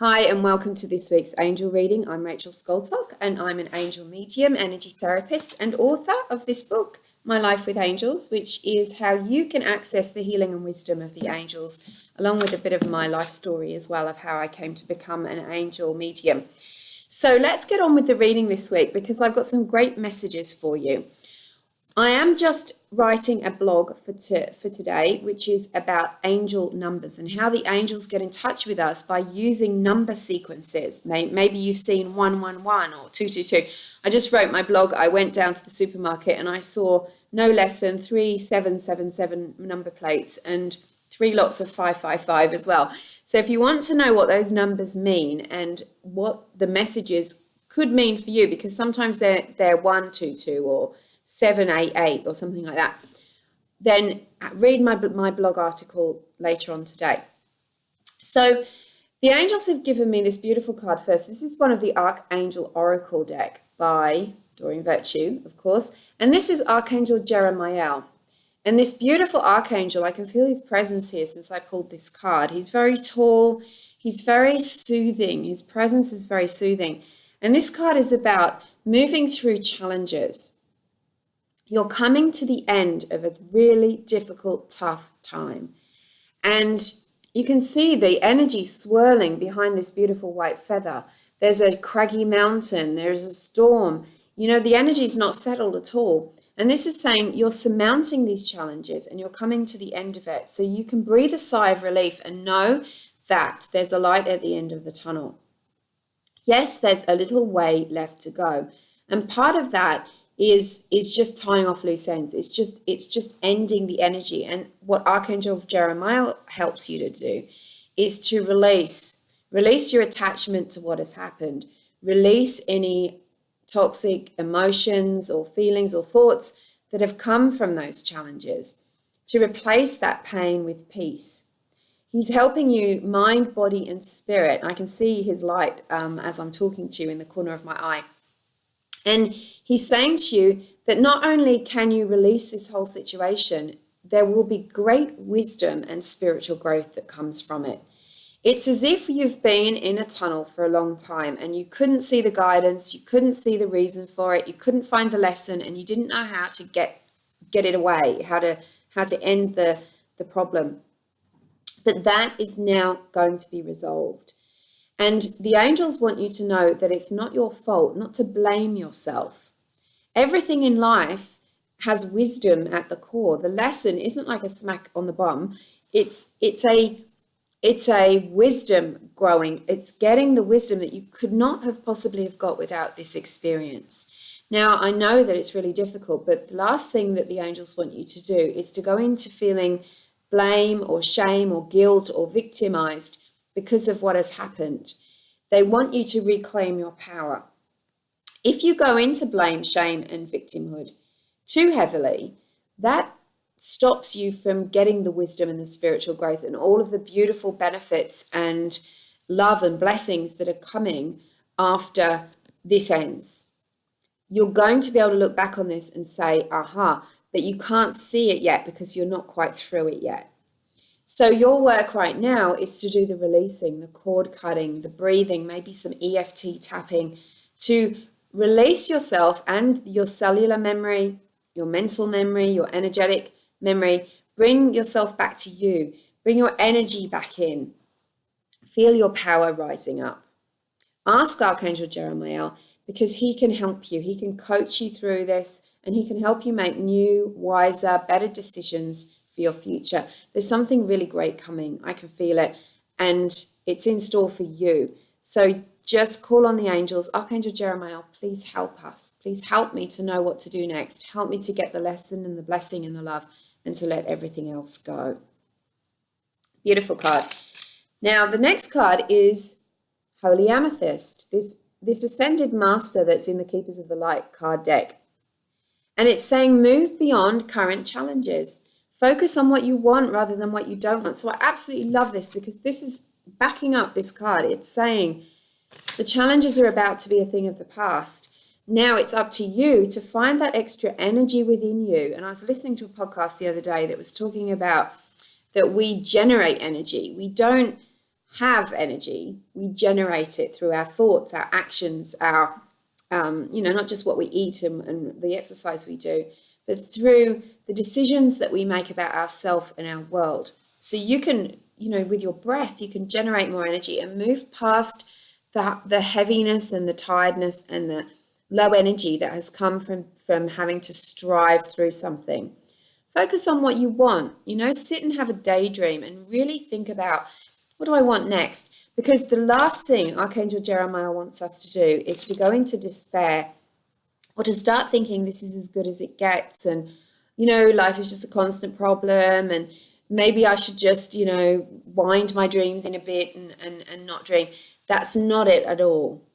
Hi and welcome to this week's angel reading. I'm Rachel Skoltok and I'm an angel medium, energy therapist and author of this book, My Life with Angels, which is how you can access the healing and wisdom of the angels, along with a bit of my life story as well of how I came to become an angel medium. So let's get on with the reading this week because I've got some great messages for you. I am just writing a blog for today, which is about angel numbers and how the angels get in touch with us by using number sequences. Maybe you've seen 111 or 222. I just wrote my blog. I went down to the supermarket and I saw no less than 3 777 number plates and 3 lots of 555 as well. So if you want to know what those numbers mean and what the messages could mean for you, because sometimes they're 122 or 788 or something like that, then read my blog article later on today. So the angels have given me this beautiful card first. This is one of the Archangel Oracle deck by Doreen Virtue, of course, and this is Archangel Jeremiel. And this beautiful archangel, I can feel his presence here since I pulled this card. He's very tall, he's very soothing, his presence is very soothing. And this card is about moving through challenges. You're coming to the end of a really difficult, tough time. And you can see the energy swirling behind this beautiful white feather. There's a craggy mountain, there's a storm. You know, the energy is not settled at all. And this is saying you're surmounting these challenges and you're coming to the end of it. So you can breathe a sigh of relief and know that there's a light at the end of the tunnel. Yes, there's a little way left to go. And part of that is just tying off loose ends. It's just ending the energy. And what Archangel Jeremiel helps you to do is to release your attachment to what has happened. Release any toxic emotions or feelings or thoughts that have come from those challenges, to replace that pain with peace. He's helping you mind, body, and spirit. I can see his light as I'm talking to you in the corner of my eye. And he's saying to you that not only can you release this whole situation, there will be great wisdom and spiritual growth that comes from it. It's as if you've been in a tunnel for a long time and you couldn't see the guidance, you couldn't see the reason for it, you couldn't find the lesson, and you didn't know how to get it away, how to end the problem. But that is now going to be resolved. And the angels want you to know that it's not your fault, not to blame yourself. Everything in life has wisdom at the core. The lesson isn't like a smack on the bum. It's a wisdom growing. It's getting the wisdom that you could not have possibly have got without this experience. Now, I know that it's really difficult, but the last thing that the angels want you to do is to go into feeling blame or shame or guilt or victimized because of what has happened. They want you to reclaim your power. If you go into blame, shame, and victimhood too heavily, that stops you from getting the wisdom and the spiritual growth and all of the beautiful benefits and love and blessings that are coming after this ends. You're going to be able to look back on this and say, aha, but you can't see it yet because you're not quite through it yet. So your work right now is to do the releasing, the cord cutting, the breathing, maybe some EFT tapping, to release yourself and your cellular memory, your mental memory, your energetic memory. Bring yourself back to you. Bring your energy back in. Feel your power rising up. Ask Archangel Jeremiel because he can help you. He can coach you through this and he can help you make new, wiser, better decisions for your future. There's something really great coming. I can feel it and it's in store for you. So just call on the angels. Archangel Jeremiel, please help us. Please help me to know what to do next. Help me to get the lesson and the blessing and the love and to let everything else go. Beautiful card. Now, the next card is Holy Amethyst, this ascended master that's in the Keepers of the Light card deck. And it's saying move beyond current challenges. Focus on what you want rather than what you don't want. So I absolutely love this because this is backing up this card. It's saying the challenges are about to be a thing of the past. Now it's up to you to find that extra energy within you. And I was listening to a podcast the other day that was talking about that we generate energy. We don't have energy. We generate it through our thoughts, our actions, our, not just what we eat and the exercise we do, but through the decisions that we make about ourselves and our world. So you can, with your breath, you can generate more energy and move past the heaviness and the tiredness and the low energy that has come from having to strive through something. Focus on what you want, sit and have a daydream and really think about, what do I want next? Because the last thing Archangel Jeremiah wants us to do is to go into despair or to start thinking this is as good as it gets and, life is just a constant problem and maybe I should just, wind my dreams in a bit and not dream. That's not it at all.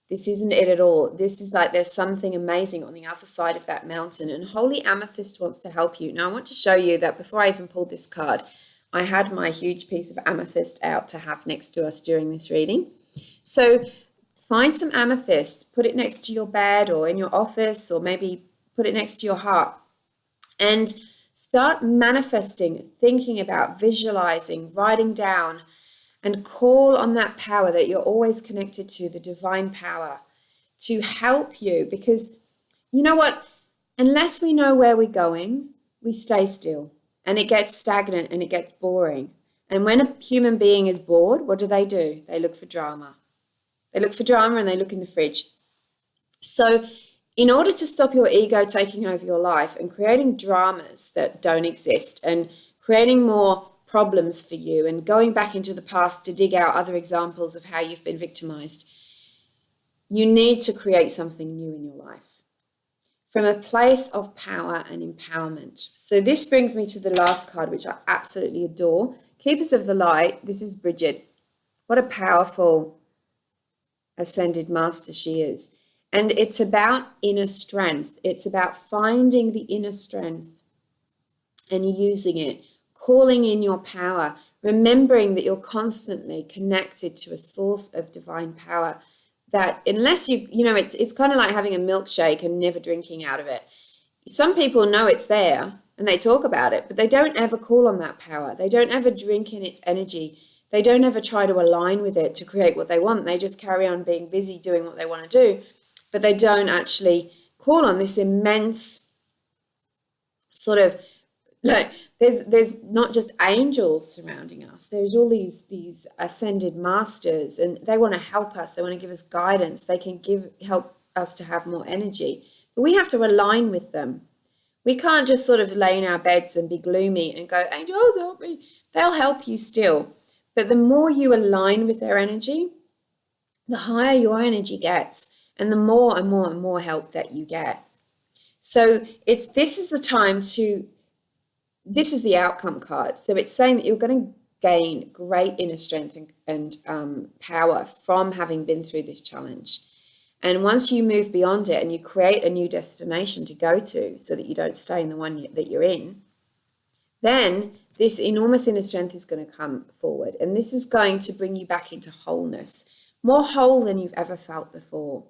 This isn't it at all. This is like there's something amazing on the other side of that mountain, and Holy Amethyst wants to help you. Now, I want to show you that before I even pulled this card, I had my huge piece of amethyst out to have next to us during this reading. So find some amethyst, put it next to your bed or in your office, or maybe put it next to your heart, and start manifesting, thinking about, visualizing, writing down, and call on that power that you're always connected to, the divine power, to help you. Because you know what? Unless we know where we're going, we stay still and it gets stagnant and it gets boring. And when a human being is bored, what do? They look for drama. They look for drama and they look in the fridge. So in order to stop your ego taking over your life and creating dramas that don't exist and creating more problems for you and going back into the past to dig out other examples of how you've been victimized, you need to create something new in your life from a place of power and empowerment. So this brings me to the last card, which I absolutely adore. Keepers of the Light. This is Bridget. What a powerful ascended master she is. And it's about inner strength. It's about finding the inner strength and using it, calling in your power, remembering that you're constantly connected to a source of divine power that unless it's kind of like having a milkshake and never drinking out of it. Some people know it's there and they talk about it, but they don't ever call on that power. They don't ever drink in its energy. They don't ever try to align with it to create what they want. They just carry on being busy doing what they want to do, but they don't actually call on this immense sort of like there's not just angels surrounding us. There's all these ascended masters, and they want to help us. They want to give us guidance. They can help us to have more energy, but we have to align with them. We can't just sort of lay in our beds and be gloomy and go, angels help me. They'll help you still, but the more you align with their energy, the higher your energy gets, and the more and more and more help that you get. So this is the time to. This is the outcome card. So it's saying that you're going to gain great inner strength and power from having been through this challenge. And once you move beyond it and you create a new destination to go to so that you don't stay in the one that you're in, then this enormous inner strength is going to come forward. And this is going to bring you back into wholeness, more whole than you've ever felt before.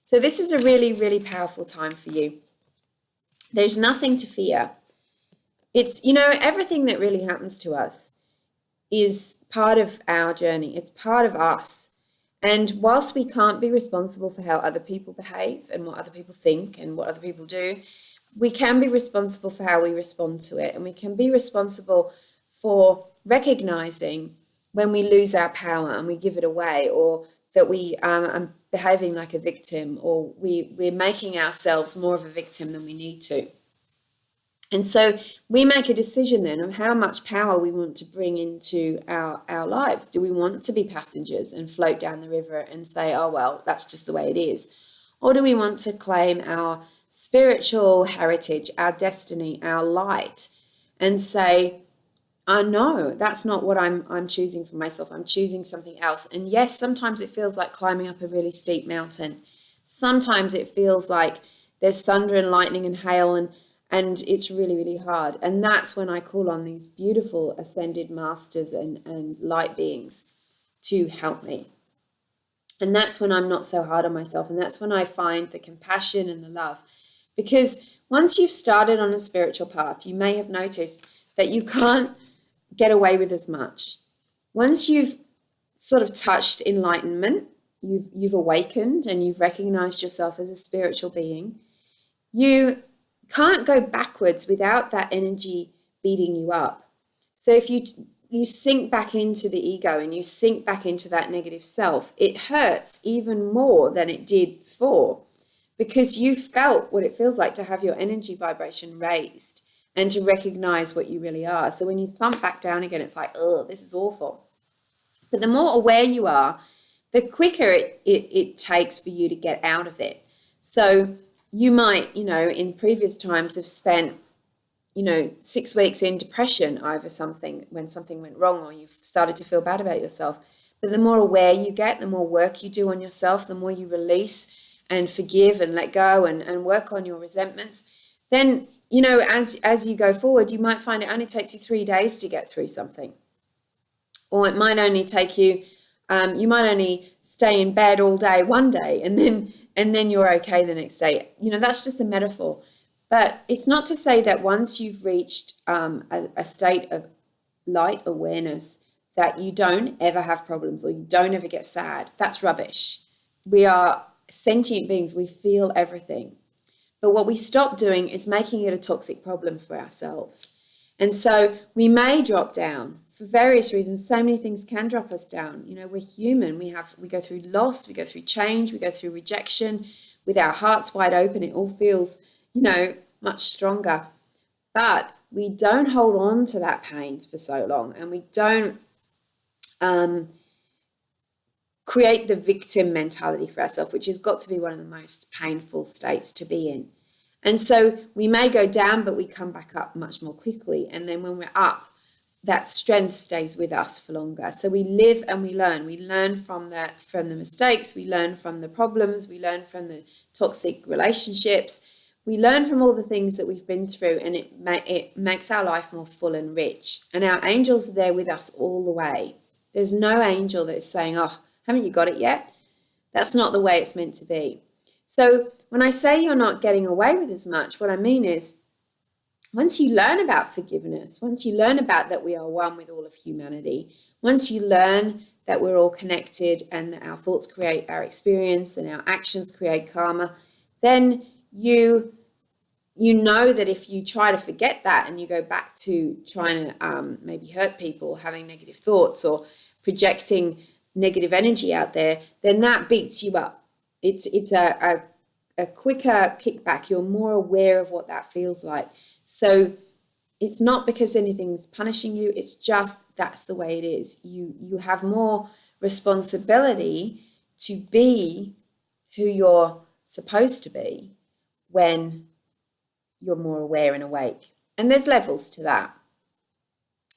So this is a really, really powerful time for you. There's nothing to fear. It's, everything that really happens to us is part of our journey. It's part of us. And whilst we can't be responsible for how other people behave and what other people think and what other people do, we can be responsible for how we respond to it. And we can be responsible for recognizing when we lose our power and we give it away, or that we are behaving like a victim, or we're making ourselves more of a victim than we need to. And so we make a decision then of how much power we want to bring into our lives. Do we want to be passengers and float down the river and say, oh, well, that's just the way it is? Or do we want to claim our spiritual heritage, our destiny, our light, and say, oh, no, that's not what I'm choosing for myself. I'm choosing something else. And yes, sometimes it feels like climbing up a really steep mountain. Sometimes it feels like there's thunder and lightning and hail and it's really, really hard. And that's when I call on these beautiful ascended masters and light beings to help me. And that's when I'm not so hard on myself. And that's when I find the compassion and the love. Because once you've started on a spiritual path, you may have noticed that you can't get away with as much. Once you've sort of touched enlightenment, you've awakened and you've recognized yourself as a spiritual being, you can't go backwards without that energy beating you up. So if you sink back into the ego and you sink back into that negative self, it hurts even more than it did before, because you felt what it feels like to have your energy vibration raised and to recognize what you really are. So when you thump back down again, it's like, oh, this is awful. But the more aware you are, the quicker it takes for you to get out of it. So you might, in previous times have spent, 6 weeks in depression over something, when something went wrong or you've started to feel bad about yourself. But the more aware you get, the more work you do on yourself, the more you release and forgive and let go and work on your resentments, then, as you go forward, you might find it only takes you 3 days to get through something. Or it might only take you, you might only stay in bed all day one day and then you're okay the next day. That's just a metaphor. But it's not to say that once you've reached a state of light awareness that you don't ever have problems or you don't ever get sad. That's rubbish. We are sentient beings. We feel everything. But what we stop doing is making it a toxic problem for ourselves. And so we may drop down for various reasons. So many things can drop us down. We're human. We go through loss, we go through change, we go through rejection. With our hearts wide open, it all feels, much stronger. But we don't hold on to that pain for so long, and we don't create the victim mentality for ourselves, which has got to be one of the most painful states to be in. And so we may go down, but we come back up much more quickly. And then when we're up, that strength stays with us for longer. So we live and we learn. We learn from the mistakes. We learn from the problems. We learn from the toxic relationships. We learn from all the things that we've been through, and it makes our life more full and rich. And our angels are there with us all the way. There's no angel that's saying, oh, haven't you got it yet? That's not the way it's meant to be. So when I say you're not getting away with as much, what I mean is, once you learn about forgiveness, once you learn about that we are one with all of humanity, once you learn that we're all connected and that our thoughts create our experience and our actions create karma, then you know that if you try to forget that and you go back to trying to maybe hurt people, having negative thoughts or projecting negative energy out there, then that beats you up. It's a quicker kickback. You're more aware of what that feels like. So it's not because anything's punishing you. It's just that's the way it is. You have more responsibility to be who you're supposed to be when you're more aware and awake. And there's levels to that.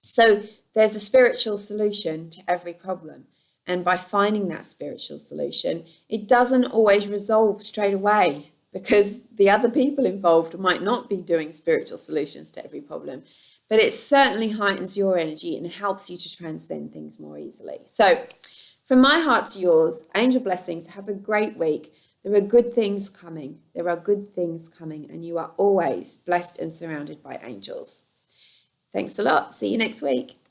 So there's a spiritual solution to every problem. And by finding that spiritual solution, it doesn't always resolve straight away, because the other people involved might not be doing spiritual solutions to every problem. But it certainly heightens your energy and helps you to transcend things more easily. So from my heart to yours, angel blessings. Have a great week. There are good things coming. There are good things coming, and you are always blessed and surrounded by angels. Thanks a lot. See you next week.